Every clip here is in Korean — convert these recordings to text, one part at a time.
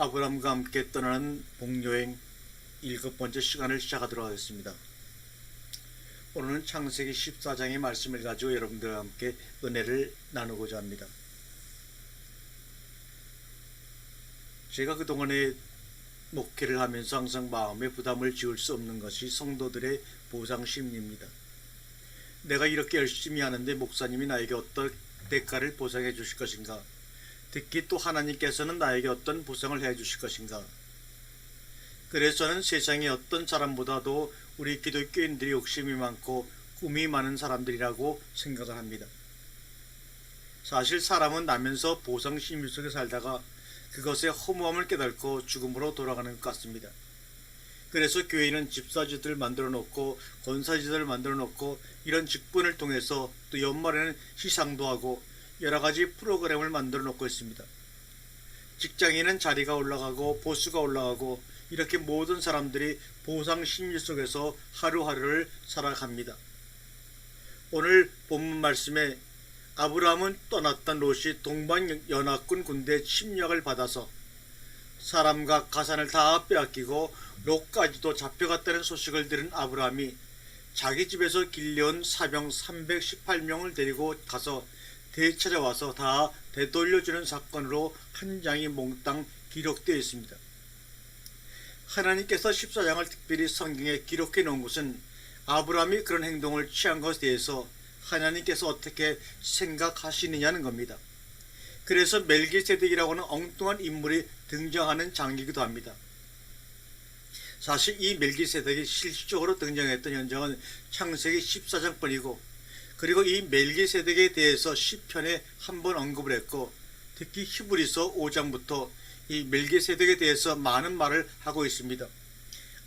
아브라함과 함께 떠나는 복여행 7번째 시간을 시작하도록 하겠습니다. 오늘은 창세기 14장의 말씀을 가지고 여러분들과 함께 은혜를 나누고자 합니다. 제가 그동안에 목회를 하면서 항상 마음에 부담을 지울 수 없는 것이 성도들의 보상 심리입니다. 내가 이렇게 열심히 하는데 목사님이 나에게 어떤 대가를 보상해 주실 것인가? 특히 또 하나님께서는 나에게 어떤 보상을 해 주실 것인가? 그래서 저는 세상의 어떤 사람보다도 우리 기독교인들이 욕심이 많고 꿈이 많은 사람들이라고 생각을 합니다. 사실 사람은 나면서 보상심리 속에 살다가 그것의 허무함을 깨닫고 죽음으로 돌아가는 것 같습니다. 그래서 교회는 집사지들을 만들어 놓고 권사지들을 만들어 놓고 이런 직분을 통해서 또 연말에는 시상도 하고 여러 가지 프로그램을 만들어 놓고 있습니다. 직장인은 자리가 올라가고 보수가 올라가고 이렇게 모든 사람들이 보상 심리 속에서 하루하루를 살아갑니다. 오늘 본문 말씀에 아브라함은 떠났던 롯이 동방연합군 군대 침략을 받아서 사람과 가산을 다 빼앗기고 롯까지도 잡혀갔다는 소식을 들은 아브라함이 자기 집에서 길려온 사병 318명을 데리고 가서 되찾아와서 다 되돌려주는 사건으로 한 장이 몽땅 기록되어 있습니다. 하나님께서 14장을 특별히 성경에 기록해 놓은 것은 아브라함이 그런 행동을 취한 것에 대해서 하나님께서 어떻게 생각하시느냐는 겁니다. 그래서 멜기세덱이라고는 엉뚱한 인물이 등장하는 장이기도 합니다. 사실 이 멜기세덱이 실질적으로 등장했던 현장은 창세기 14장뿐이고 그리고 이 멜기세덱에 대해서 시편에 한 번 언급을 했고 특히 히브리서 5장부터 이 멜기세덱에 대해서 많은 말을 하고 있습니다.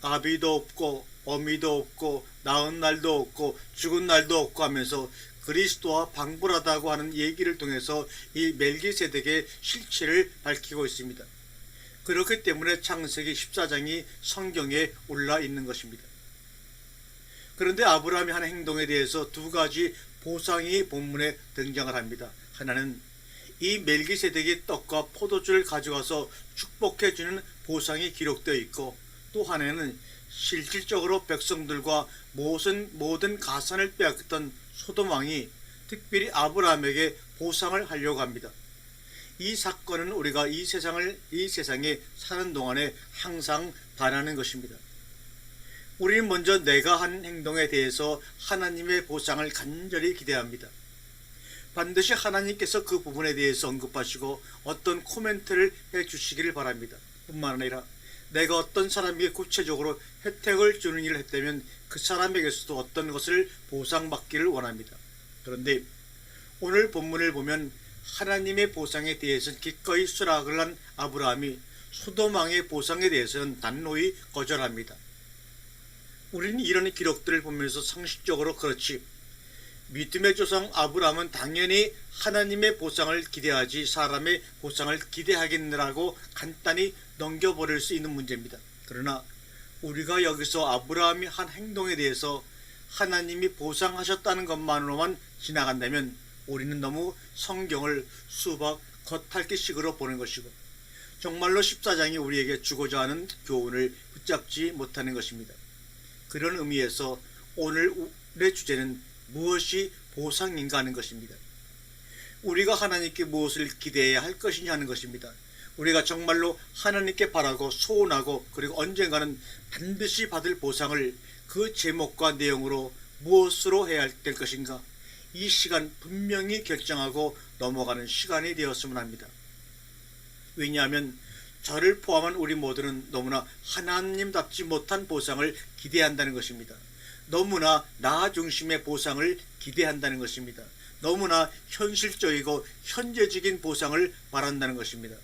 아비도 없고 어미도 없고 낳은 날도 없고 죽은 날도 없고 하면서 그리스도와 방불하다고 하는 얘기를 통해서 이 멜기세덱의 실체를 밝히고 있습니다. 그렇기 때문에 창세기 14장이 성경에 올라 있는 것입니다. 그런데 아브라함이 한 행동에 대해서 두 가지 보상이 본문에 등장을 합니다. 하나는 이 멜기세덱이 떡과 포도주를 가져가서 축복해 주는 보상이 기록되어 있고 또 하나는 실질적으로 백성들과 모든 가산을 빼앗겼던 소돔 왕이 특별히 아브라함에게 보상을 하려고 합니다. 이 사건은 우리가 이 세상에 사는 동안에 항상 바라는 것입니다. 우리는 먼저 내가 한 행동에 대해서 하나님의 보상을 간절히 기대합니다. 반드시 하나님께서 그 부분에 대해서 언급하시고 어떤 코멘트를 해주시기를 바랍니다. 뿐만 아니라 내가 어떤 사람에게 구체적으로 혜택을 주는 일을 했다면 그 사람에게서도 어떤 것을 보상받기를 원합니다. 그런데 오늘 본문을 보면 하나님의 보상에 대해서는 기꺼이 수락을 한 아브라함이 소돔 왕의 보상에 대해서는 단호히 거절합니다. 우리는 이런 기록들을 보면서 상식적으로 그렇지 믿음의 조상 아브라함은 당연히 하나님의 보상을 기대하지 사람의 보상을 기대하겠느라고 간단히 넘겨버릴 수 있는 문제입니다. 그러나 우리가 여기서 아브라함이 한 행동에 대해서 하나님이 보상하셨다는 것만으로만 지나간다면 우리는 너무 성경을 수박 겉핥기식으로 보는 것이고 정말로 14장이 우리에게 주고자 하는 교훈을 붙잡지 못하는 것입니다. 그런 의미에서 오늘의 주제는 무엇이 보상인가 하는 것입니다. 우리가 하나님께 무엇을 기대해야 할 것이냐 하는 것입니다. 우리가 정말로 하나님께 바라고 소원하고 그리고 언젠가는 반드시 받을 보상을 그 제목과 내용으로 무엇으로 해야 될 것인가 이 시간 분명히 결정하고 넘어가는 시간이 되었으면 합니다. 왜냐하면 저를 포함한 우리 모두는 너무나 하나님답지 못한 보상을 기대한다는 것입니다. 너무나 나 중심의 보상을 기대한다는 것입니다. 너무나 현실적이고 현재적인 보상을 바란다는 것입니다.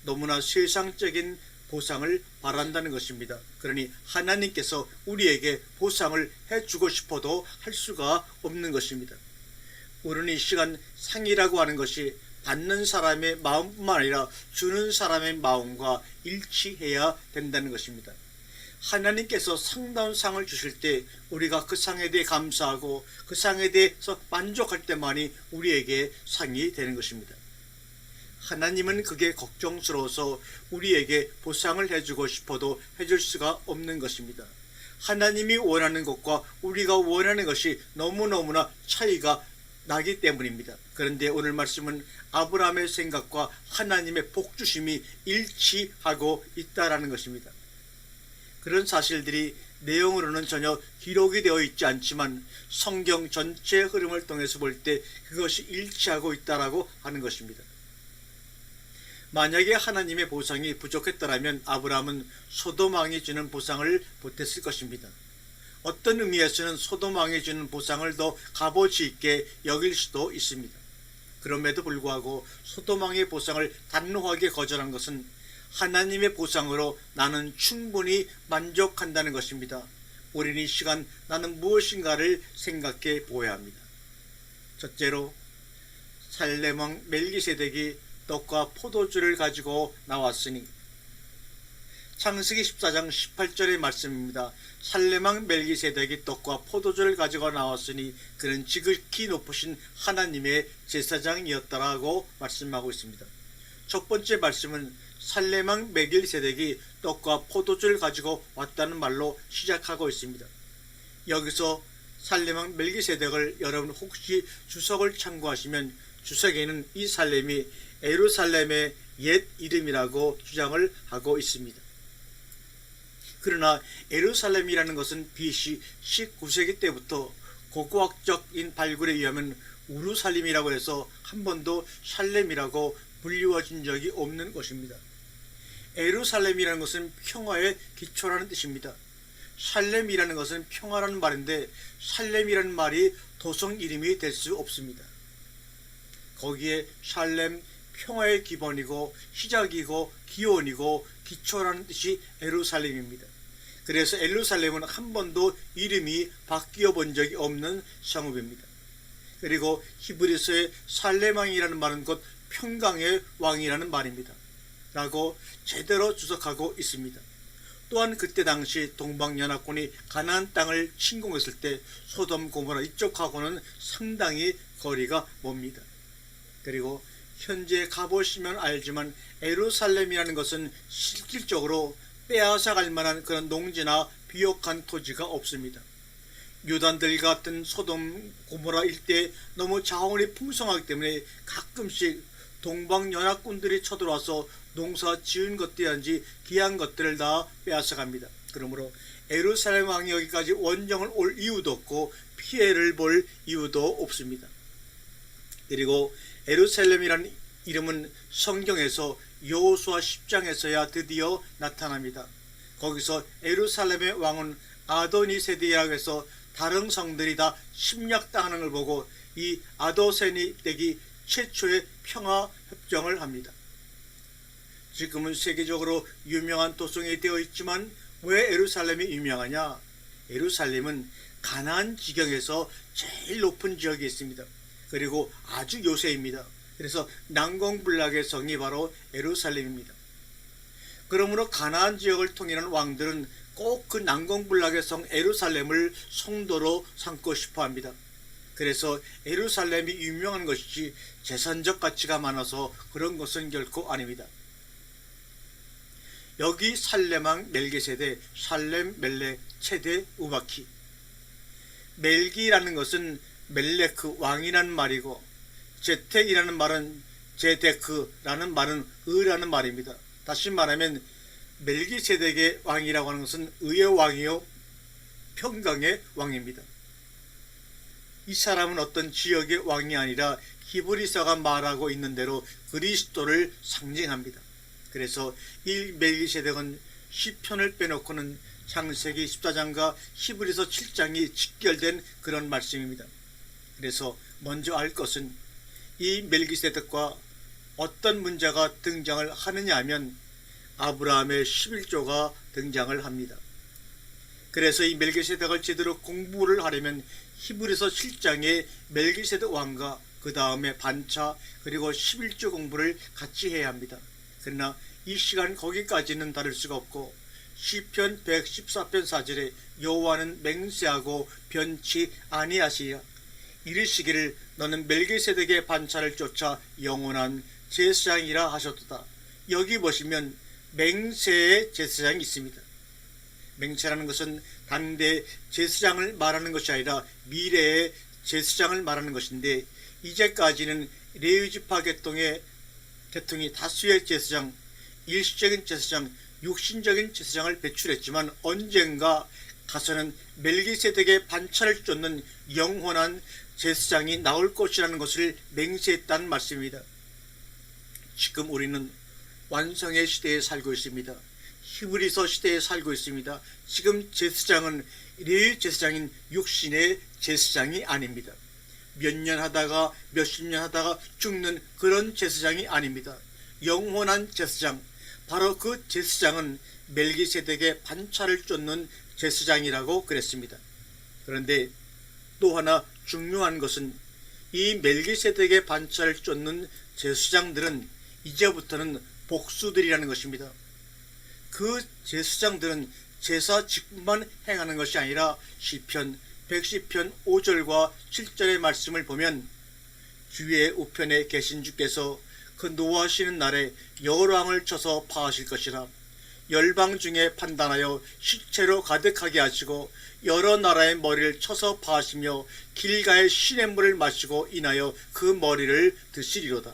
너무나 세상적인 보상을 바란다는 것입니다. 그러니 하나님께서 우리에게 보상을 해주고 싶어도 할 수가 없는 것입니다. 우리는 이 시간 상이라고 하는 것이 받는 사람의 마음뿐만 아니라 주는 사람의 마음과 일치해야 된다는 것입니다. 하나님께서 상다운 상을 주실 때 우리가 그 상에 대해 감사하고 그 상에 대해서 만족할 때만이 우리에게 상이 되는 것입니다. 하나님은 그게 걱정스러워서 우리에게 보상을 해주고 싶어도 해줄 수가 없는 것입니다. 하나님이 원하는 것과 우리가 원하는 것이 너무너무나 차이가 나기 때문입니다. 그런데 오늘 말씀은 아브라함의 생각과 하나님의 복주심이 일치하고 있다라는 것입니다. 그런 사실들이 내용으로는 전혀 기록이 되어 있지 않지만 성경 전체 흐름을 통해서 볼 때 그것이 일치하고 있다라고 하는 것입니다. 만약에 하나님의 보상이 부족했더라면 아브라함은 소돔 왕이 주는 보상을 못했을 것입니다. 어떤 의미에서는 소돔 왕이 주는 보상을 더 값어치 있게 여길 수도 있습니다. 그럼에도 불구하고 소돔 왕의 보상을 단호하게 거절한 것은 하나님의 보상으로 나는 충분히 만족한다는 것입니다. 우리는 이 시간 나는 무엇인가를 생각해 보아야 합니다. 첫째로 살렘 왕 멜기세덱이 떡과 포도주를 가지고 나왔으니, 창세기 14장 18절의 말씀입니다. 살렘 왕 멜기세덱이 떡과 포도주를 가지고 나왔으니 그는 지극히 높으신 하나님의 제사장이었다라고 말씀하고 있습니다. 첫 번째 말씀은 살렘 왕 멜기세덱이 떡과 포도주를 가지고 왔다는 말로 시작하고 있습니다. 여기서 살렘 왕 멜기세덱을 여러분 혹시 주석을 참고하시면 주석에는 이 살렘이 예루살렘의 옛 이름이라고 주장을 하고 있습니다. 그러나 예루살렘이라는 것은 BC 19세기 때부터 고고학적인 발굴에 의하면 우루살림이라고 해서 한 번도 살렘이라고 불리워진 적이 없는 것입니다. 예루살렘이라는 것은 평화의 기초라는 뜻입니다. 살렘이라는 것은 평화라는 말인데 살렘이라는 말이 도성 이름이 될 수 없습니다. 거기에 살렘, 평화의 기본이고 시작이고 기원이고 기초라는 뜻이 예루살렘입니다. 그래서 예루살렘은 한 번도 이름이 바뀌어 본 적이 없는 성읍입니다. 그리고 히브리서의 살렘왕이라는 말은 곧 평강의 왕이라는 말입니다. 라고 제대로 주석하고 있습니다. 또한 그때 당시 동방연합군이 가나안 땅을 침공했을 때 소돔 고모라 이쪽하고는 상당히 거리가 멉니다. 그리고 현재 가보시면 알지만 예루살렘이라는 것은 실질적으로 빼앗아갈 만한 그런 농지나 비옥한 토지가 없습니다. 요단들 같은 소돔 고모라 일대에 너무 자원이 풍성하기 때문에 가끔씩 동방연합군들이 쳐들어와서 농사 지은 것들이란지 귀한 것들을 다 빼앗아갑니다. 그러므로 예루살렘 왕이 여기까지 원정을 올 이유도 없고 피해를 볼 이유도 없습니다. 그리고 예루살렘이라는 이름은 성경에서 여호수아 10장에서야 드디어 나타납니다. 거기서 예루살렘의 왕은 아도니세덱이라고 해서 다른 성들이 다 침략당하는 걸 보고 이 아도세덱이 최초의 평화 협정을 합니다. 지금은 세계적으로 유명한 도성이 되어 있지만 왜 예루살렘이 유명하냐? 예루살렘은 가나안 지경에서 제일 높은 지역이 있습니다. 그리고 아주 요새입니다. 그래서 난공불락의 성이 바로 예루살렘입니다. 그러므로 가나안 지역을 통일한 왕들은 꼭 그 난공불락의 성 예루살렘을 성도로 삼고 싶어 합니다. 그래서 예루살렘이 유명한 것이지 재산적 가치가 많아서 그런 것은 결코 아닙니다. 여기 살렘왕 멜기세덱, 살렘, 멜렉, 체데, 우바키. 멜기라는 것은 멜레크 왕이라는 말이고 제텍이라는 말은 제데크라는 말은 의라는 말입니다. 다시 말하면 멜기세덱의 왕이라고 하는 것은 의의 왕이요 평강의 왕입니다. 이 사람은 어떤 지역의 왕이 아니라 히브리서가 말하고 있는 대로 그리스도를 상징합니다. 그래서 이 멜기세덱은 시편을 빼놓고는 창세기 14장과 히브리서 7장이 직결된 그런 말씀입니다. 그래서 먼저 알 것은 이 멜기세덱과 어떤 문제가 등장을 하느냐 하면 아브라함의 11조가 등장을 합니다. 그래서 이 멜기세덱을 제대로 공부를 하려면 히브리서 7장의 멜기세덱 왕과 그 다음에 반차 그리고 11조 공부를 같이 해야 합니다. 그러나 이 시간 거기까지는 다룰 수가 없고 시편 114편 4절에 여호와는 맹세하고 변치 아니하시리라. 이르시기를 너는 멜기세덱의 반차를 쫓아 영원한 제사장이라 하셨도다. 여기 보시면 맹세의 제사장이 있습니다. 맹세라는 것은 당대 제사장을 말하는 것이 아니라 미래의 제사장을 말하는 것인데, 이제까지는 레위지파 계통의 계통이 다수의 제사장, 일시적인 제사장, 육신적인 제사장을 배출했지만 언젠가 가서는 멜기세덱의 반차를 쫓는 영원한 제사장이 나올 것이라는 것을 맹세했다는 말씀입니다. 지금 우리는 완성의 시대에 살고 있습니다. 히브리서 시대에 살고 있습니다. 지금 제사장은 레위 제사장인 육신의 제사장이 아닙니다. 몇 년 하다가 몇십 년 하다가 죽는 그런 제사장이 아닙니다. 영원한 제사장, 바로 그 제사장은 멜기세덱의 반차를 쫓는 제사장이라고 그랬습니다. 그런데 또 하나 중요한 것은 이 멜기세덱의 반차를 쫓는 제사장들은 이제부터는 복수들이라는 것입니다. 그 제사장들은 제사 직분만 행하는 것이 아니라 시편 110편 5절과 7절의 말씀을 보면, 주의 우편에 계신 주께서 그 노하시는 날에 여호왕을 쳐서 파하실 것이라. 열방 중에 판단하여 시체로 가득하게 하시고 여러 나라의 머리를 쳐서 파하시며 길가의 시냇물을 마시고 인하여 그 머리를 드시리로다.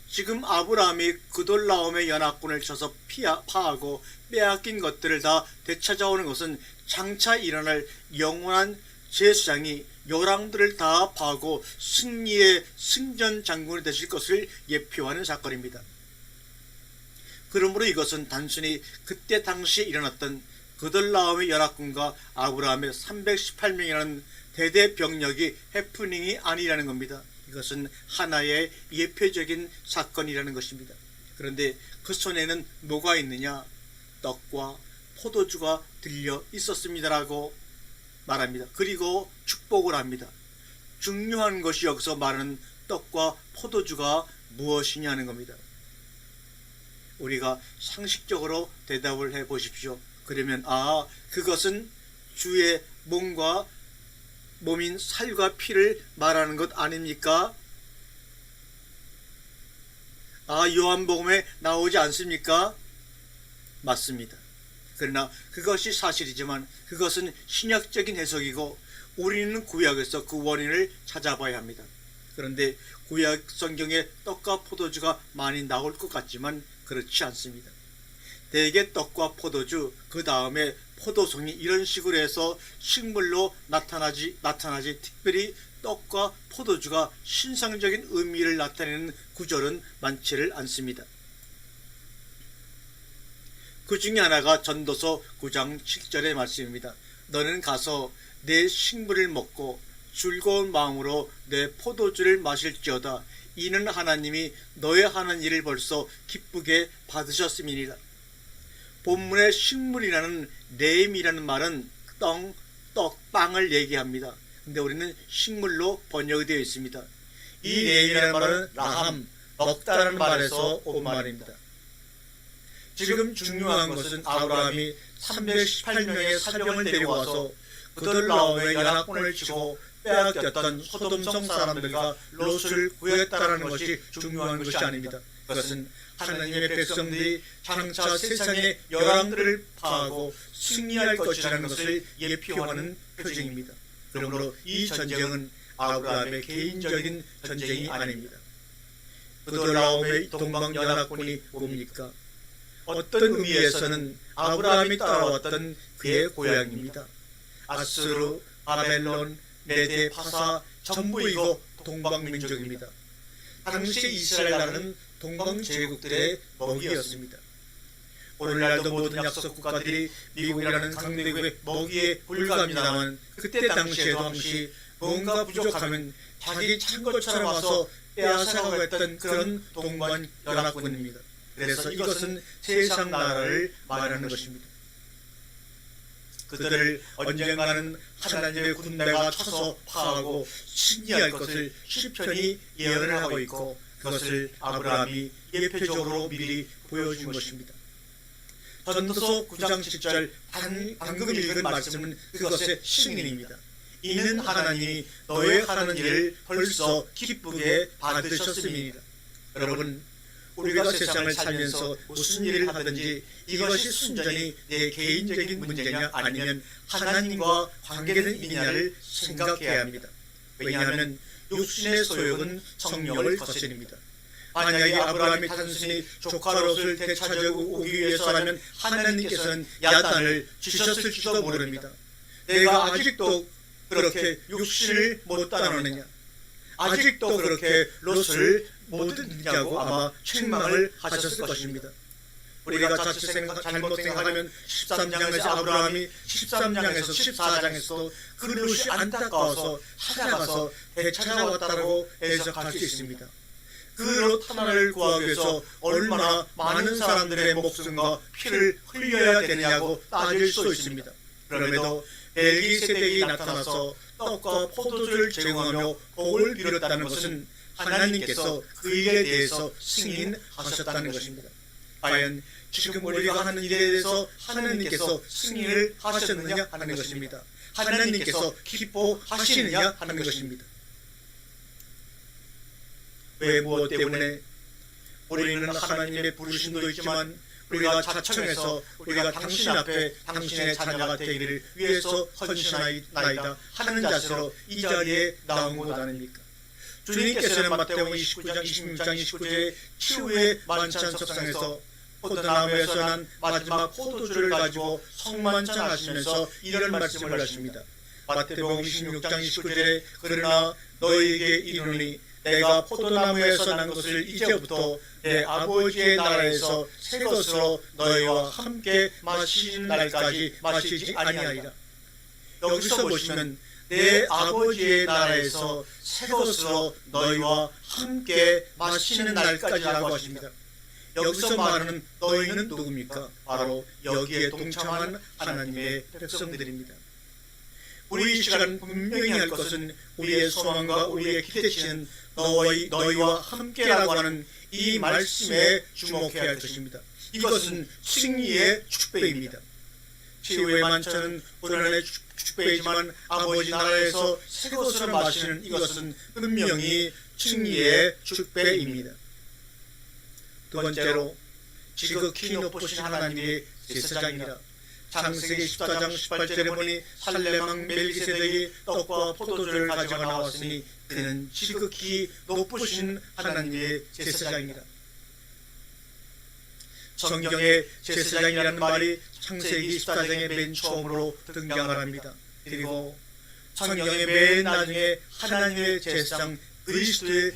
지금 아브라함이 그돌라움의 연합군을 쳐서 파하고 빼앗긴 것들을 다 되찾아오는 것은 장차 일어날 영원한 제사장이 열왕들을 다 파하고 승리의 승전 장군이 되실 것을 예표하는 사건입니다. 그러므로 이것은 단순히 그때 당시에 일어났던 그돌라움의 연합군과 아브라함의 318명이라는 대대 병력이 해프닝이 아니라는 겁니다. 이것은 하나의 예표적인 사건이라는 것입니다. 그런데 그 손에는 뭐가 있느냐? 떡과 포도주가 들려 있었습니다라고 말합니다. 그리고 축복을 합니다. 중요한 것이 여기서 말하는 떡과 포도주가 무엇이냐는 겁니다. 우리가 상식적으로 대답을 해 보십시오. 그러면 그것은 주의 몸인 살과 피를 말하는 것 아닙니까? 요한복음에 나오지 않습니까? 맞습니다. 그러나 그것이 사실이지만 그것은 신약적인 해석이고 우리는 구약에서 그 원인을 찾아봐야 합니다. 그런데 구약 성경에 떡과 포도주가 많이 나올 것 같지만 그렇지 않습니다. 대개 떡과 포도주, 그 다음에 포도송이 이런 식으로 해서 식물로 나타나지 특별히 떡과 포도주가 신상적인 의미를 나타내는 구절은 많지를 않습니다. 그 중에 하나가 전도서 9장 7절의 말씀입니다. 너는 가서 내 식물을 먹고 즐거운 마음으로 내 포도주를 마실지어다. 이는 하나님이 너의 하는 일을 벌써 기쁘게 받으셨음이니라. 본문의 식물이라는 램이라는 말은 빵을 얘기합니다. 근데 우리는 식물로 번역이 되어 있습니다. 이 램이라는 말은 라함, 먹다라는 말에서 온 말입니다. 지금 중요한 것은 아브라함이 318명의 사병을 데리고 와서 그돌라움의 연합군을 치고 빼앗겼던 소돔성 사람들과 롯을 구했다라는 것이 중요한 것이 아닙니다. 그것은 하나님의 백성들이 장차 세상의 열왕들을 파하고 승리할 것이라는 것을 예표하는 표징입니다. 그러므로 이 전쟁은 아브라함의 개인적인 전쟁이 아닙니다. 그돌라움의 동방연합군이 뭡니까? 어떤 의미에서는 아브라함이 따라왔던 그의 고향입니다. 아수르, 바벨론, 메데, 파사 전부 이거 동방민족입니다. 당시 이스라엘 나라는 동방제국들의 먹이였습니다. 오늘날도 모든 약속 국가들이 미국이라는 강대국의 먹이에 불과합니다만 그때 당시에도 뭔가 부족하면 자기 찬 것처럼 와서 빼앗아가고 했던 그런 동방연합군입니다. 그래서 이것은 세상 나라를 말하는 것입니다. 그들을 언젠가는 하나님의 군대가 쳐서 파하고 승리할 것을 시편이 예언을 하고 있고 그것을 아브라함이 예표적으로 미리 보여준 것입니다. 전도서 9장 10절 방금 읽은 말씀은 그것의 승인입니다. 이는 하나님이 너의 하는 일을 벌써 기쁘게 받으셨음이니라. 여러분, 우리가 세상을 살면서 무슨 일을 하든지 이것이 순전히 내 개인적인 문제냐 아니면 하나님과 관계된 일이냐를 생각해야 합니다. 왜냐하면 육신의 소욕은 성령을 거스립니다. 만약에 아브라함이 단순히 조카롯을 되찾아오기 위해서라면 하나님께서는 야단을 주셨을지도 모릅니다. 내가 아직도 그렇게 육신을 못 따르느냐, 아직도 그렇게 롯을 못 듣냐고 아마 책망을 하셨을 것입니다. 우리가 자칫 잘못 생각하면 13장에서 아브라함이 13장에서 14장에서 그 롯이 안타까워서 찾아가서 되찾아왔다고 해석할 수 있습니다. 그 롯 하나를 구하기 위해서 얼마나 많은 사람들의 목숨과 피를 흘려야 되느냐고 따질 수 있습니다. 그럼에도 멜기세덱이 나타나서 떡과 포도주를 제공하며 복을 빌었다는 것은 하나님께서 그 일에 대해서 승인하셨다는 것입니다. 과연 지금 우리가 하는 일에 대해서 하나님께서 승인을 하셨느냐 하는 것입니다. 하나님께서 기뻐하시느냐 하는 것입니다. 왜 무엇 때문에? 우리는 하나님의 부르심도 있지만 우리가 자청해서 우리가 당신 앞에 당신의 자녀가 되기를 위해서 헌신하나이다 하는 자세로 이 자리에 나온 것 아닙니까? 주님께서는 마태복음 29장 26장 29절에 치유의 만찬 석상에서 포도나무에서 난 마지막 포도주를 가지고 성만찬 하시면서 이런 말씀을 하십니다. 마태복음 26장 29절에 그러나 너희에게 이르노니 내가 포도나무에서 난 것을 이제부터 내 아버지의 나라에서 새 것으로 너희와 함께 마시는 날까지 마시지 아니하리라. 여기서 보시면 내 아버지의 나라에서 새 것으로 너희와 함께 마시는 날까지라고 하십니다. 여기서 말하는 너희는 누굽니까? 바로 여기에 동참한 하나님의 백성들입니다. 우리 이 시간 분명히 할 것은 우리의 소망과 우리의 기대치는 너희와 함께라고 하는 이 말씀에 주목해야 할 것입니다. 이것은 승리의 축배입니다. 치유의 만찬은 고난의 축배이지만 아버지 나라에서 새 것을 마시는 이것은 분명히 승리의 축배입니다. 두 번째로 지극히 높으신 하나님의 제사장이라. 창세기 14장 18절에 보니 살레망 멜기세덱이 떡과 포도주를 가져가 나왔으니 그는 지극히 높으신 하나님의 제사장이라. 성경에 제사장이라는 말이 창세기 14장의 맨 처음으로 등장을 합니다. 그리고 성경의 맨 나중에 하나님의 제사장 그리스도의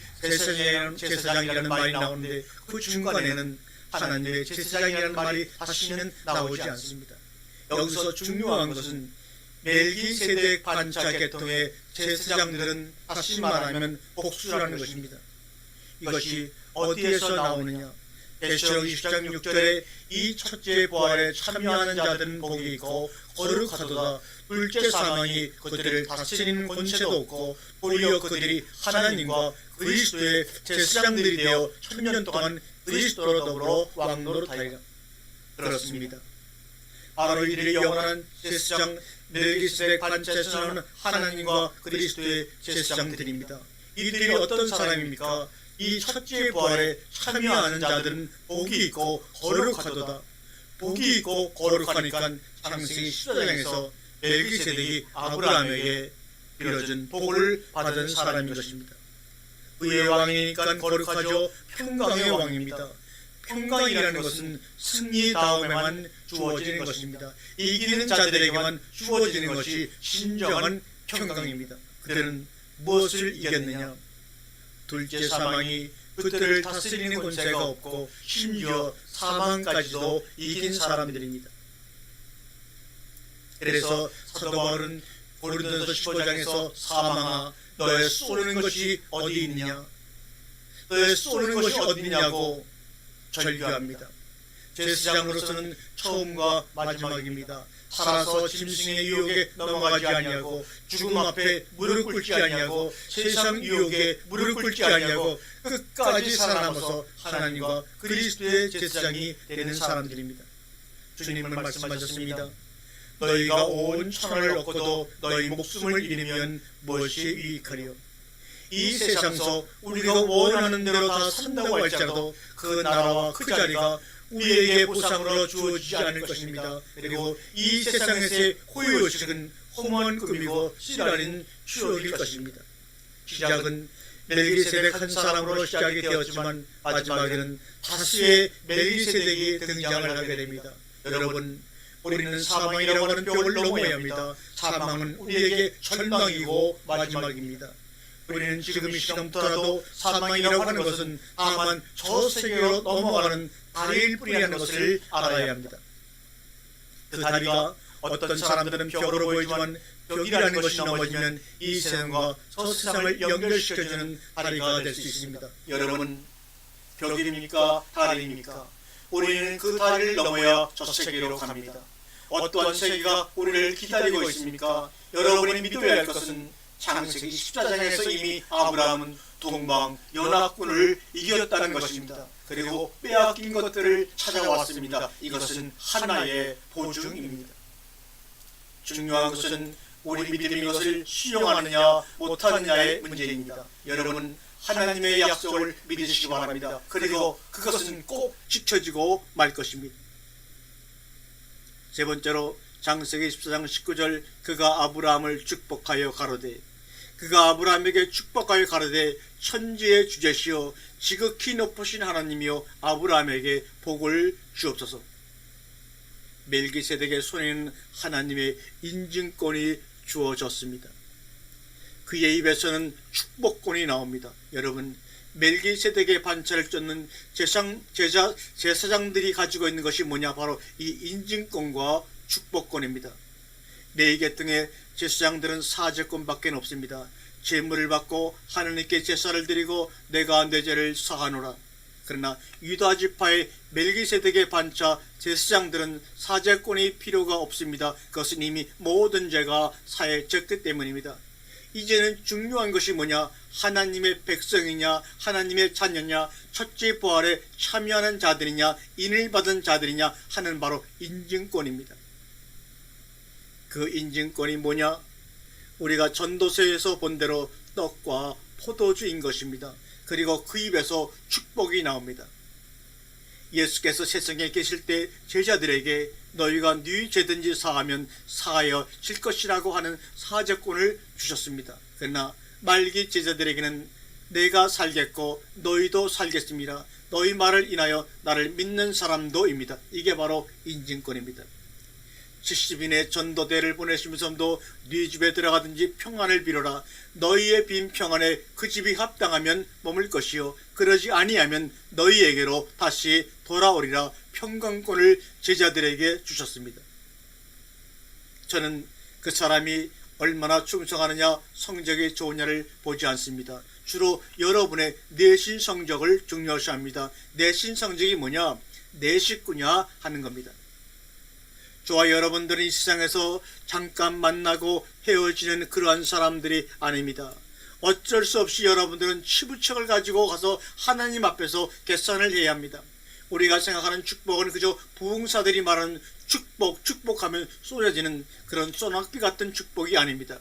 제사장이라는 말이 나오는데 그 중간에는 하나님의 제사장이라는 말이 다시는 나오지 않습니다. 여기서 중요한 것은 멜기세덱 반차 계통의 제사장들은 다시 말하면 복수라는 것입니다. 이것이 어디에서 나오느냐? 계시록 20장 6절에 이 첫째 부활에 참여하는 자들은 복이 있고 거룩하도다. 둘째 사망이 그들을 다스리는 권세도 없고 오히려 그들이 하나님과 그리스도의 제사장들이 되어 1000년 동안 그리스도로 더불어 왕노릇하리라. 그렇습니다. 바로 이들이 영원한 제사장 멜기세덱 반차에서 나오는 하나님과 그리스도의 제사장들입니다. 이들이 어떤 사람입니까? 이 첫째 부활에 참여하는 자들은 복이 있고 거룩하도다. 복이 있고 거룩하니까 창세기 14장에서 멜기세덱이 아브라함에게 빌어준 복을 받은 사람인 것입니다. 의의 왕이니까 거룩하죠. 평강의 왕입니다. 평강이라는 것은 승리 다음에만 주어지는 것입니다. 이기는 자들에게만 주어지는 것이 진정한 평강입니다. 그들은 무엇을 이겼느냐? 둘째 사망이 그들을 다스리는 권세가 없고 심지어 사망까지도 이긴 사람들입니다. 그래서 사도 바울은 고린도서 15장에서 사망아 너의 쏘는 것이 어디 있느냐? 너의 쏘는 것이 어디 있냐고 절규합니다. 제사장으로서는 처음과 마지막입니다. 살아서 짐승의 유혹에 넘어가지 아니하고 죽음 앞에 무릎 꿇지 아니하고 세상 유혹에 무릎 꿇지 아니하고 끝까지 살아남아서 하나님과 그리스도의 제사장이 되는 사람들입니다. 주님은 말씀하셨습니다. 너희가 온 천하를 얻고도 너희 목숨을 잃으면 무엇이 유익하리요? 이 세상에서 우리가 원하는 대로 다 산다고 할지라도 그 나라와 그 자리가 우리에게 보상으로 주어지지 않을 것입니다. 그리고 이 세상에서의 호의호식은 험한 금이고 씨라린 추억일 것입니다. 시작은 멜기세덱 한 사람으로 시작이 되었지만 마지막에는 다수의 멜기세덱이 등장을 하게 됩니다. 여러분, 우리는 사망이라고 하는 벽을 넘어야 합니다. 사망은 우리에게 절망이고 마지막입니다. 우리는 지금 이 시간부터라도 사망이라고 하는 것은 다만 저 세계로 넘어가는 다리일 뿐이라는 것을 알아야 합니다. 그 다리가 어떤 사람들은 벽으로 보이지만 벽이라는 것이 넘어지면 이 세상과 저 세상을 연결시켜주는 다리가 될 수 있습니다. 여러분, 벽입니까? 다리입니까? 우리는 그 다리를 넘어야 저 세계로 갑니다. 어떠한 세계가 우리를 기다리고 있습니까? 여러분이 믿어야 할 것은 창세기 14장에서 이미 아브라함은 동방 연합군을 이겼다는 것입니다. 그리고 빼앗긴 것들을 찾아왔습니다. 이것은 하나의 보증입니다. 중요한 것은 우리 믿음이 이것을 수용하느냐 못하느냐의 문제입니다. 여러분, 하나님의 약속을 믿으시기 바랍니다. 그리고 그것은 꼭 지켜지고 말 것입니다. 세 번째로 창세기 14장 19절 그가 아브라함을 축복하여 가로되 그가 아브라함에게 축복하여 가로되 천지의 주제시여 지극히 높으신 하나님이여 아브라함에게 복을 주옵소서. 멜기세덱의 손에는 하나님의 인증권이 주어졌습니다. 그의 입에서는 축복권이 나옵니다. 여러분, 멜기세덱의 반차를 쫓는 제사장들이 가지고 있는 것이 뭐냐? 바로 이 인증권과 축복권입니다. 레위 계통의 제사장들은 사제권밖에 없습니다. 제물을 받고 하나님께 제사를 드리고 내가 내 죄를 사하노라. 그러나 유다 지파의 멜기세덱의 반차 제사장들은 사제권이 필요가 없습니다. 그것은 이미 모든 죄가 사해졌기 때문입니다. 이제는 중요한 것이 뭐냐? 하나님의 백성이냐 하나님의 자녀냐 첫째 부활에 참여하는 자들이냐 인을 받은 자들이냐 하는 바로 인증권입니다. 그 인증권이 뭐냐? 우리가 전도서에서 본 대로 떡과 포도주인 것입니다. 그리고 그 입에서 축복이 나옵니다. 예수께서 세상에 계실 때 제자들에게 너희가 네 죄든지 사하면 사하여 질 것이라고 하는 사제권을 주셨습니다. 그러나 말기 제자들에게는 내가 살겠고 너희도 살겠습니다. 너희 말을 인하여 나를 믿는 사람도입니다. 이게 바로 인증권입니다. 70인의 전도대를 보내시면서도 네 집에 들어가든지 평안을 빌어라. 너희의 빈 평안에 그 집이 합당하면 머물 것이요 그러지 아니하면 너희에게로 다시 돌아오리라. 평강권을 제자들에게 주셨습니다. 저는 그 사람이 얼마나 충성하느냐 성적이 좋으냐를 보지 않습니다. 주로 여러분의 내신 성적을 중요시합니다. 내신 성적이 뭐냐? 내 식구냐 하는 겁니다. 저와 여러분들은 이 세상에서 잠깐 만나고 헤어지는 그러한 사람들이 아닙니다. 어쩔 수 없이 여러분들은 치부책을 가지고 가서 하나님 앞에서決산을 해야 합니다. 우리가 생각하는 축복은 그저 부흥사들이 말하는 축복하면 쏟아지는 그런 소낙비 같은 축복이 아닙니다.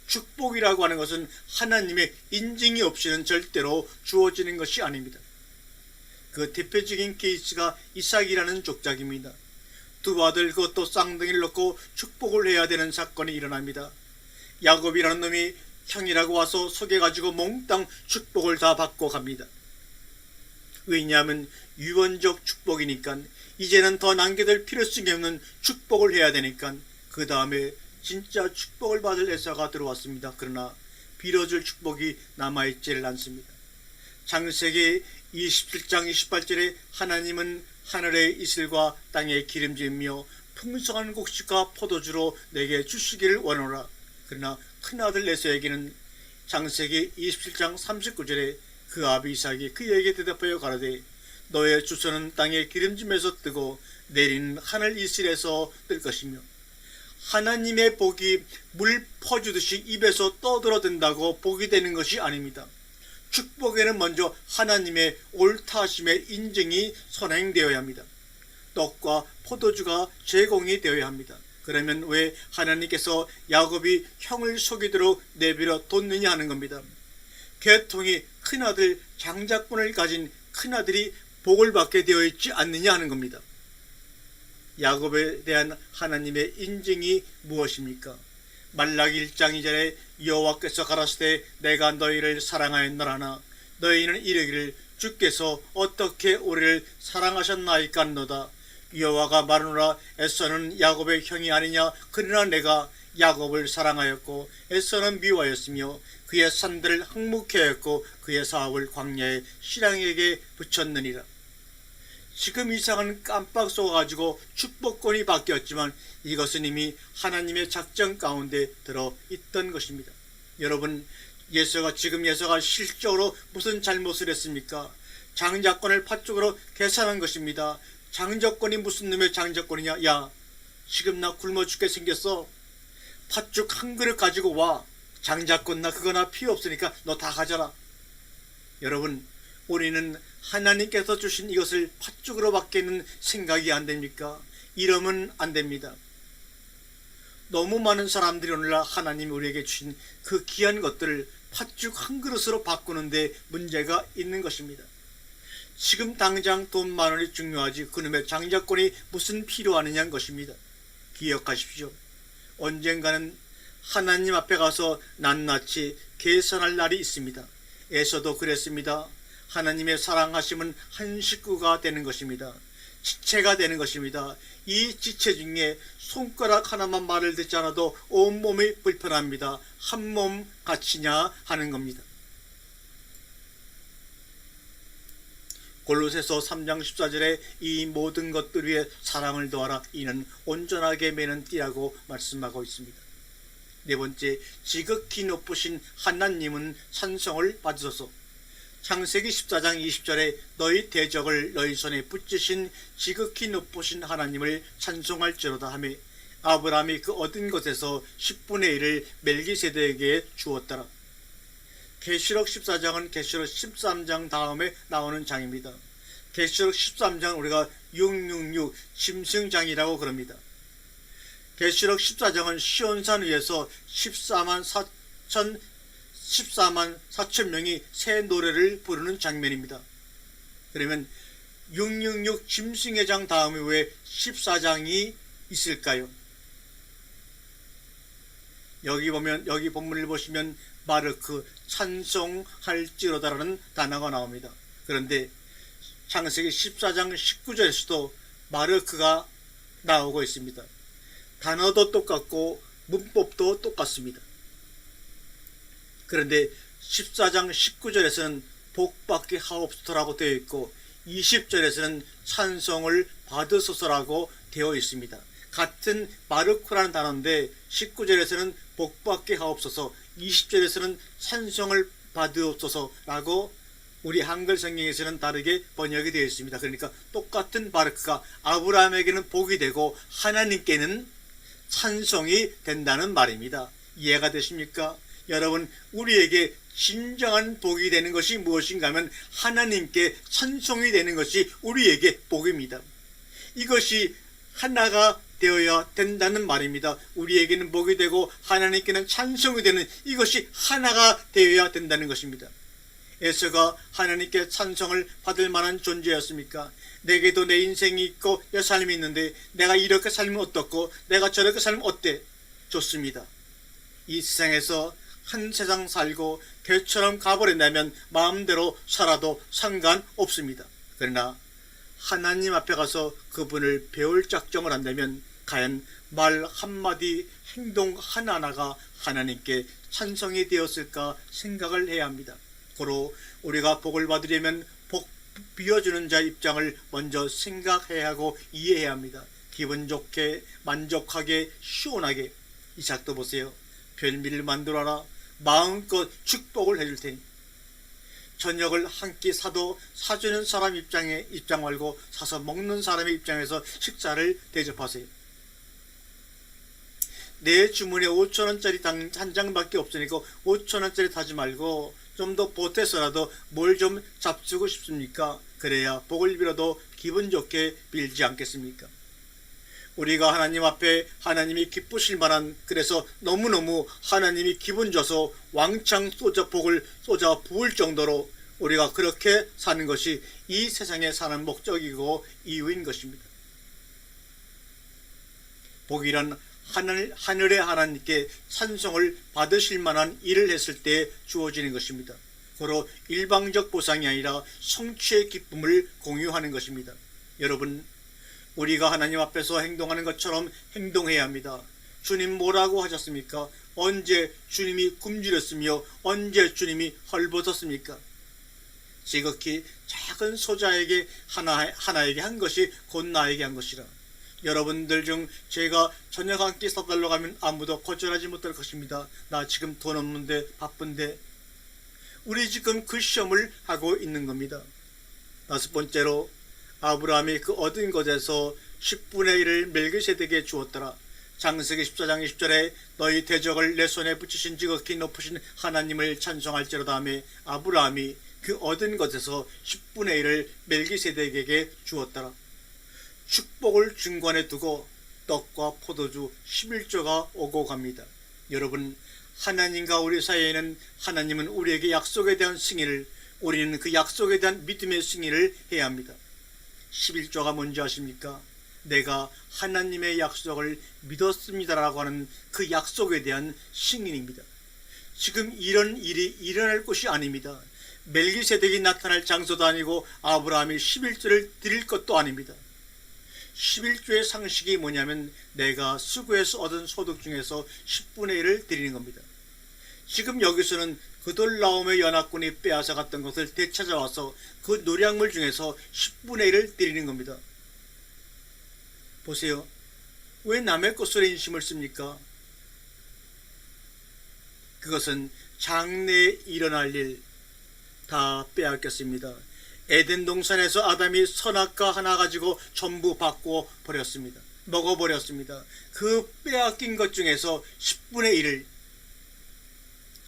축복이라고 하는 것은 하나님의 인증이 없이는 절대로 주어지는 것이 아닙니다. 그 대표적인 케이스가 이삭이라는 족장입니다. 두 아들 그것도 쌍둥이를 놓고 축복을 해야 되는 사건이 일어납니다. 야곱이라는 놈이 형이라고 와서 속여가지고 몽땅 축복을 다 받고 갑니다. 왜냐하면 유언적 축복이니까 이제는 더 남겨둘 필요성이 없는 축복을 해야 되니까 그 다음에 진짜 축복을 받을 에사가 들어왔습니다. 그러나 빌어줄 축복이 남아있지를 않습니다. 창세기 27장 28절에 하나님은 하늘의 이슬과 땅의 기름짐이며 풍성한 곡식과 포도주로 내게 주시기를 원하노라. 그러나 큰아들 에사에게는 창세기 27장 39절에 그 아비 이삭이 그에게 대답하여 가라되 너의 주소는 땅의 기름짐에서 뜨고 내리는 하늘 이슬에서 뜰 것이며 하나님의 복이 물 퍼주듯이 입에서 떠들어든다고 복이 되는 것이 아닙니다. 축복에는 먼저 하나님의 옳다하심의 인증이 선행되어야 합니다. 떡과 포도주가 제공이 되어야 합니다. 그러면 왜 하나님께서 야곱이 형을 속이도록 내버려 뒀느냐 하는 겁니다. 계통이 큰아들 장자권을 가진 큰아들이 복을 받게 되어 있지 않느냐 하는 겁니다. 야곱에 대한 하나님의 인증이 무엇입니까? 말라기 1장 2절에 여호와께서 가라사대 내가 너희를 사랑하였노라나 너희는 이르기를 주께서 어떻게 우리를 사랑하셨나이까 하노다. 여호와가 말하노라 에서는 야곱의 형이 아니냐 그러나 내가 야곱을 사랑하였고 에서는 미워하였으며 그의 산들을 항목케 하였고 그의 사업을 광야의 신랑에게 붙였느니라. 지금 이상은 깜빡 속아가지고 축복권이 바뀌었지만 이것은 이미 하나님의 작전 가운데 들어 있던 것입니다. 여러분, 지금 예서가 실적으로 무슨 잘못을 했습니까? 장자권을 팥죽으로 계산한 것입니다. 장자권이 무슨 놈의 장자권이냐? 야, 지금 나 굶어 죽게 생겼어. 팥죽 한 그릇 가지고 와. 장자권 나 그거나 필요 없으니까 너 다 가져라. 여러분, 우리는 하나님께서 주신 이것을 팥죽으로 받기는 생각이 안 됩니까? 이러면 안 됩니다. 너무 많은 사람들이 오늘날 하나님이 우리에게 주신 그 귀한 것들을 팥죽 한 그릇으로 바꾸는데 문제가 있는 것입니다. 지금 당장 돈 10,000원이 중요하지 그놈의 장자권이 무슨 필요하느냐는 것입니다. 기억하십시오. 언젠가는 하나님 앞에 가서 낱낱이 계산할 날이 있습니다. 에서도 그랬습니다. 하나님의 사랑하심은 한 식구가 되는 것입니다. 지체가 되는 것입니다. 이 지체 중에 손가락 하나만 말을 듣지 않아도 온몸이 불편합니다. 한 몸 같이냐 하는 겁니다. 골로새서 3장 14절에 이 모든 것들 위에 사랑을 더하라 이는 온전하게 매는 띠라고 말씀하고 있습니다. 네 번째, 지극히 높으신 하나님은 찬송을 받으소서. 창세기 14장 20절에 너희 대적을 너희 손에 붙이신 지극히 높으신 하나님을 찬송할지로다 하며 아브라함이 그 얻은 것에서 10분의 1을 멜기세덱에게 주었더라. 계시록 14장은 계시록 13장 다음에 나오는 장입니다. 계시록 13장 우리가 666 짐승장이라고 그럽니다. 계시록 14장은 시온산 위에서 14만 4천 명이 새 노래를 부르는 장면입니다. 그러면 666 짐승의 장 다음에 왜 14장이 있을까요? 여기 본문을 보시면 마르크 찬송할지로다라는 단어가 나옵니다. 그런데 창세기 14장 19절에서도 마르크가 나오고 있습니다. 단어도 똑같고 문법도 똑같습니다. 그런데 14장 19절에서는 복받게 하옵소서라고 되어 있고 20절에서는 찬송을 받으소서라고 되어 있습니다. 같은 마르크라는 단어인데 19절에서는 복받게 하옵소서, 20절에서는 찬송을 받으옵소서라고 우리 한글 성경에서는 다르게 번역이 되어 있습니다. 그러니까 똑같은 마르크가 아브라함에게는 복이 되고 하나님께는 찬송이 된다는 말입니다. 이해가 되십니까? 여러분, 우리에게 진정한 복이 되는 것이 무엇인가 하면 하나님께 찬송이 되는 것이 우리에게 복입니다. 이것이 하나가 되어야 된다는 말입니다. 우리에게는 복이 되고 하나님께는 찬송이 되는 이것이 하나가 되어야 된다는 것입니다. 에서가 하나님께 찬송을 받을 만한 존재였습니까? 내게도 내 인생이 있고 내 삶이 있는데 내가 이렇게 살면 어떻고 내가 저렇게 살면 어때? 좋습니다. 이 세상에서 한 세상 살고 개처럼 가버린다면 마음대로 살아도 상관없습니다. 그러나 하나님 앞에 가서 그분을 배울 작정을 한다면 과연 말 한마디 행동 하나하나가 하나님께 찬송이 되었을까 생각을 해야 합니다. 고로 우리가 복을 받으려면 복 비워주는 자 입장을 먼저 생각해야 하고 이해해야 합니다. 기분 좋게 만족하게 시원하게 이 작도 보세요. 별미를 만들어라. 마음껏 축복을 해줄 테니 저녁을 한 끼 사도 사주는 사람 입장 말고 사서 먹는 사람의 입장에서 식사를 대접하세요. 내 주문에 5,000원짜리 한 장밖에 없으니까 5,000원짜리 타지 말고 좀 더 보태서라도 뭘 좀 잡수고 싶습니까? 그래야 복을 빌어도 기분 좋게 빌지 않겠습니까? 우리가 하나님 앞에 하나님이 기쁘실 만한, 그래서 너무너무 하나님이 기분 줘서 왕창 복을 쏟아 부을 정도로 우리가 그렇게 사는 것이 이 세상에 사는 목적이고 이유인 것입니다. 복이란 하늘의 하나님께 찬송을 받으실 만한 일을 했을 때 주어지는 것입니다. 바로 일방적 보상이 아니라 성취의 기쁨을 공유하는 것입니다. 여러분, 우리가 하나님 앞에서 행동하는 것처럼 행동해야 합니다. 주님 뭐라고 하셨습니까? 언제 주님이 굶주렸으며 언제 주님이 헐벗었습니까? 지극히 작은 소자에게 하나에게 한 것이 곧 나에게 한 것이라. 여러분들 중 제가 저녁 한 끼 사달라고 하면 아무도 거절하지 못할 것입니다. 나 지금 돈 없는데 바쁜데. 우리 지금 그 시험을 하고 있는 겁니다. 다섯 번째로, 아브라함이 그 얻은 것에서 10분의 1을 멜기세덱에게 주었더라. 창세기 14장 20절에 너희 대적을 내 손에 붙이신 지극히 높으신 하나님을 찬송할지로다 하며 아브라함이 그 얻은 것에서 10분의 1을 멜기세덱에게 주었더라. 축복을 중간에 두고 떡과 포도주 11조가 오고 갑니다. 여러분, 하나님과 우리 사이에는 하나님은 우리에게 약속에 대한 승인을, 우리는 그 약속에 대한 믿음의 승인을 해야 합니다. 11조가 뭔지 아십니까? 내가 하나님의 약속을 믿었습니다라고 하는 그 약속에 대한 승인입니다. 지금 이런 일이 일어날 것이 아닙니다. 멜기세덱이 나타날 장소도 아니고 아브라함이 11조를 드릴 것도 아닙니다. 11조의 상식이 뭐냐면 내가 수고해서 얻은 소득 중에서 10분의 1을 드리는 겁니다. 지금 여기서는 그돌라움의 연합군이 빼앗아 갔던 것을 되찾아와서 그 노량물 중에서 10분의 1을 드리는 겁니다. 보세요. 왜 남의 것으로 인심을 씁니까? 그것은 장래에 일어날 일 다 빼앗겼습니다. 에덴 동산에서 아담이 선악과 하나 가지고 전부 바꾸어 버렸습니다. 먹어버렸습니다. 그 빼앗긴 것 중에서 10분의 1을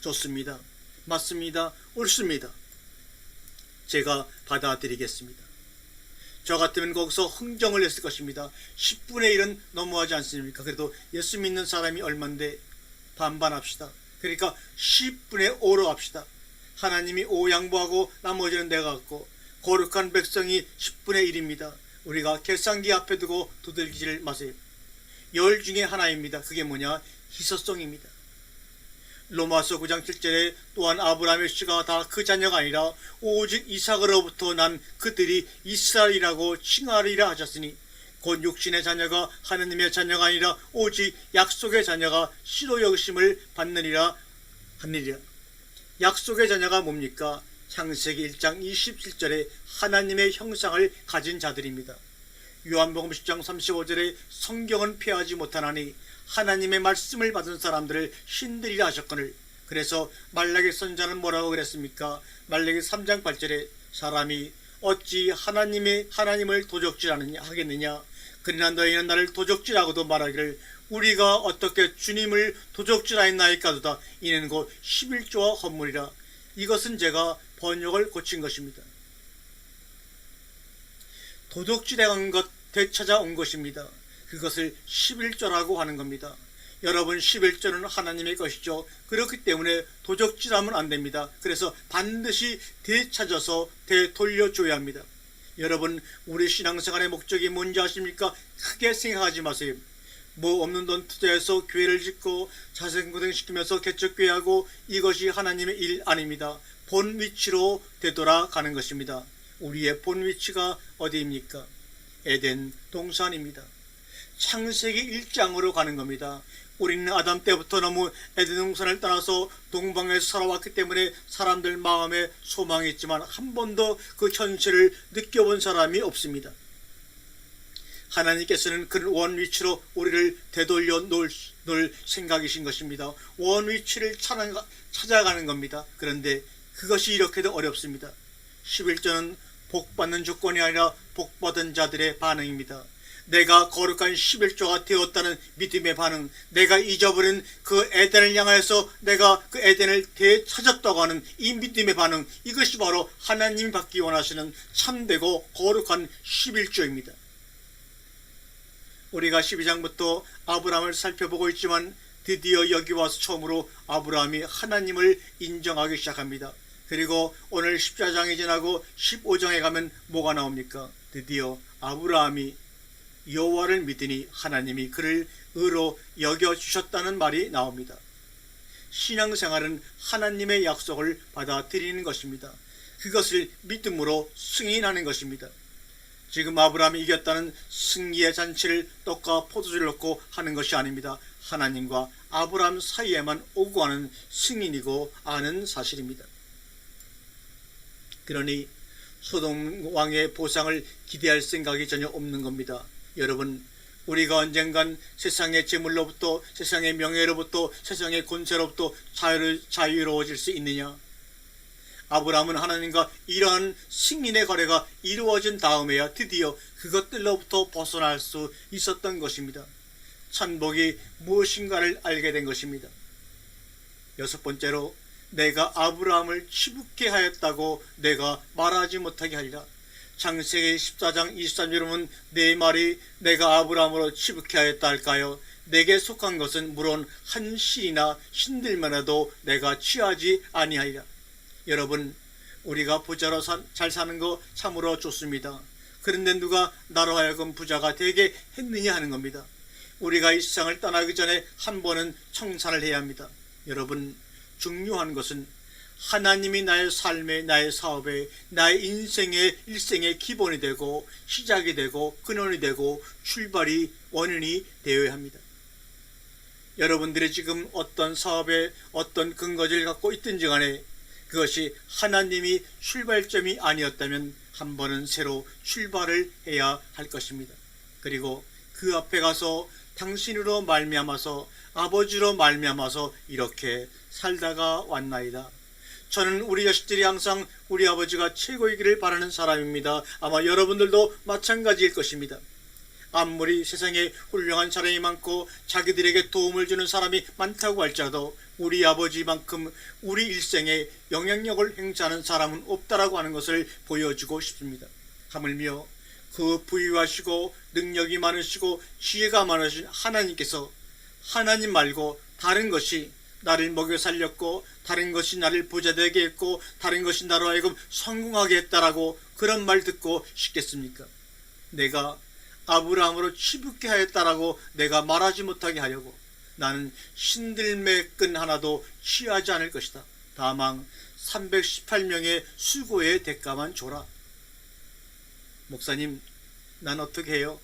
줬습니다. 맞습니다. 옳습니다. 제가 받아들이겠습니다. 저 같으면 거기서 흥정을 했을 것입니다. 10분의 1은 너무하지 않습니까? 그래도 예수 믿는 사람이 얼만데 반반합시다. 그러니까 10분의 5로 합시다. 하나님이 5 양보하고 나머지는 내가 갖고, 거룩한 백성이 10분의 1입니다. 우리가 계산기 앞에 두고 두들기지를 마세요. 열 중에 하나입니다. 그게 뭐냐? 희소성입니다. 로마서 9장 7절에 또한 아브라함의 씨가 다 그 자녀가 아니라 오직 이삭으로부터 난 그들이 이스라엘이라고 칭하리라 하셨으니, 곧 육신의 자녀가 하느님의 자녀가 아니라 오직 약속의 자녀가 씨로 여기심을 받느니라 하느니라. 약속의 자녀가 뭡니까? 창세기 1장 27절에 하나님의 형상을 가진 자들입니다. 요한복음 10장 35절에 성경은 폐하지 못하나니 하나님의 말씀을 받은 사람들을 신들이라 하셨거늘. 그래서 말라기 선지자는 뭐라고 그랬습니까? 말라기 3장 8절에 사람이 어찌 하나님을 도적질하겠느냐? 그러나 너희는 나를 도적질하고도 말하기를 우리가 어떻게 주님을 도적질하였나이까도다. 이는 곧 11조와 헌물이라. 이것은 제가 번역을 고친 것입니다. 도적질한 것 되찾아온 것입니다. 그것을 11조라고 하는 겁니다. 여러분, 11조는 하나님의 것이죠. 그렇기 때문에 도적질하면 안 됩니다. 그래서 반드시 되찾아서 되돌려줘야 합니다. 여러분, 우리 신앙생활의 목적이 뭔지 아십니까? 크게 생각하지 마세요. 뭐 없는 돈 투자해서 교회를 짓고 자생고생시키면서 개척교회하고, 이것이 하나님의 일 아닙니다. 본 위치로 되돌아가는 것입니다. 우리의 본 위치가 어디입니까? 에덴 동산입니다. 창세기 1장으로 가는 겁니다. 우리는 아담 때부터 너무 에덴 동산을 떠나서 동방에서 살아왔기 때문에 사람들 마음에 소망이 있지만 한 번도 그 현실을 느껴본 사람이 없습니다. 하나님께서는 그 원 위치로 우리를 되돌려 놓을 생각이신 것입니다. 원 위치를 찾아가는 겁니다. 그런데 그것이 이렇게도 어렵습니다. 11조는 복받는 조건이 아니라 복받은 자들의 반응입니다. 내가 거룩한 11조가 되었다는 믿음의 반응, 내가 잊어버린 그 에덴을 향하여서 내가 그 에덴을 되찾았다고 하는 이 믿음의 반응, 이것이 바로 하나님이 받기 원하시는 참되고 거룩한 11조입니다. 우리가 12장부터 아브라함을 살펴보고 있지만 드디어 여기 와서 처음으로 아브라함이 하나님을 인정하기 시작합니다. 그리고 오늘 14장이 지나고 15장에 가면 뭐가 나옵니까? 드디어 아브라함이 여호와를 믿으니 하나님이 그를 의로 여겨주셨다는 말이 나옵니다. 신앙생활은 하나님의 약속을 받아들이는 것입니다. 그것을 믿음으로 승인하는 것입니다. 지금 아브라함이 이겼다는 승리의 잔치를 떡과 포도주를 넣고 하는 것이 아닙니다. 하나님과 아브라함 사이에만 오고 가는 승인이고 아는 사실입니다. 그러니 소돔 왕의 보상을 기대할 생각이 전혀 없는 겁니다. 여러분, 우리가 언젠간 세상의 재물로부터, 세상의 명예로부터, 세상의 권세로부터 자유로워질 수 있느냐? 아브라함은 하나님과 이러한 승인의 거래가 이루어진 다음에야 드디어 그것들로부터 벗어날 수 있었던 것입니다. 천복이 무엇인가를 알게 된 것입니다. 여섯 번째로, 내가 아브라함을 치북케 하였다고 내가 말하지 못하게 하리라. 창세기 14장 23절은 내 말이 내가 아브라함으로 치북케 하였다 할까요? 내게 속한 것은 물론 한 실이나 신들만 해도 내가 취하지 아니하리라. 여러분, 우리가 부자로 잘 사는 거 참으로 좋습니다. 그런데 누가 나로 하여금 부자가 되게 했느냐 하는 겁니다. 우리가 이 세상을 떠나기 전에 한 번은 청산을 해야 합니다. 여러분, 중요한 것은 하나님이 나의 삶에, 나의 사업에, 나의 인생의 일생의 기본이 되고 시작이 되고 근원이 되고 출발이 원인이 되어야 합니다. 여러분들이 지금 어떤 사업에 어떤 근거지를 갖고 있든지 간에 그것이 하나님이 출발점이 아니었다면 한 번은 새로 출발을 해야 할 것입니다. 그리고 그 앞에 가서 당신으로 말미암아서, 아버지로 말미암아서 이렇게 살다가 왔나이다. 저는 우리 자식들이 항상 우리 아버지가 최고이기를 바라는 사람입니다. 아마 여러분들도 마찬가지일 것입니다. 아무리 세상에 훌륭한 사람이 많고 자기들에게 도움을 주는 사람이 많다고 할지라도 우리 아버지만큼 우리 일생에 영향력을 행사하는 사람은 없다라고 하는 것을 보여주고 싶습니다. 하물며 그 부유하시고 능력이 많으시고 지혜가 많으신 하나님께서 하나님 말고 다른 것이 나를 먹여 살렸고 다른 것이 나를 부자되게 했고 다른 것이 나로 하여금 성공하게 했다라고 그런 말 듣고 싶겠습니까? 내가 아브라함으로 치북게 하였다라고 내가 말하지 못하게 하려고 나는 신들매 끈 하나도 취하지 않을 것이다. 다만 318명의 수고의 대가만 줘라. 목사님, 난 어떻게 해요?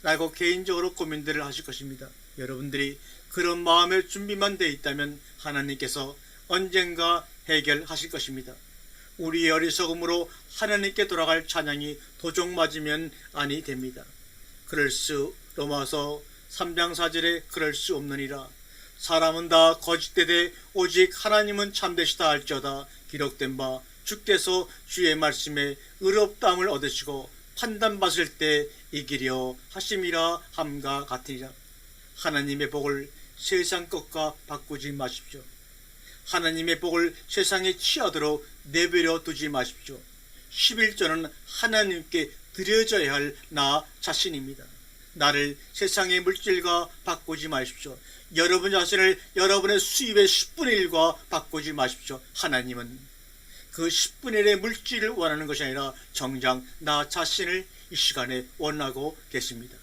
라고 개인적으로 고민들을 하실 것입니다. 여러분들이 그런 마음의 준비만 돼 있다면 하나님께서 언젠가 해결하실 것입니다. 우리의 어리석음으로 하나님께 돌아갈 찬양이 도적 맞으면 아니 됩니다. 로마서 3장 4절에 그럴 수 없느니라. 사람은 다 거짓되되 오직 하나님은 참되시다 할지어다. 기록된 바 주께서 주의 말씀에 의롭다함을 얻으시고 판단받을 때 이기려 하심이라 함과 같으리라. 하나님의 복을 세상 것과 바꾸지 마십시오. 하나님의 복을 세상에 취하도록 내버려 두지 마십시오. 11조는 하나님께 드려져야 할 나 자신입니다. 나를 세상의 물질과 바꾸지 마십시오. 여러분 자신을 여러분의 수입의 10분의 1과 바꾸지 마십시오. 하나님은 그 10분의 1의 물질을 원하는 것이 아니라 정작 나 자신을 이 시간에 원하고 계십니다.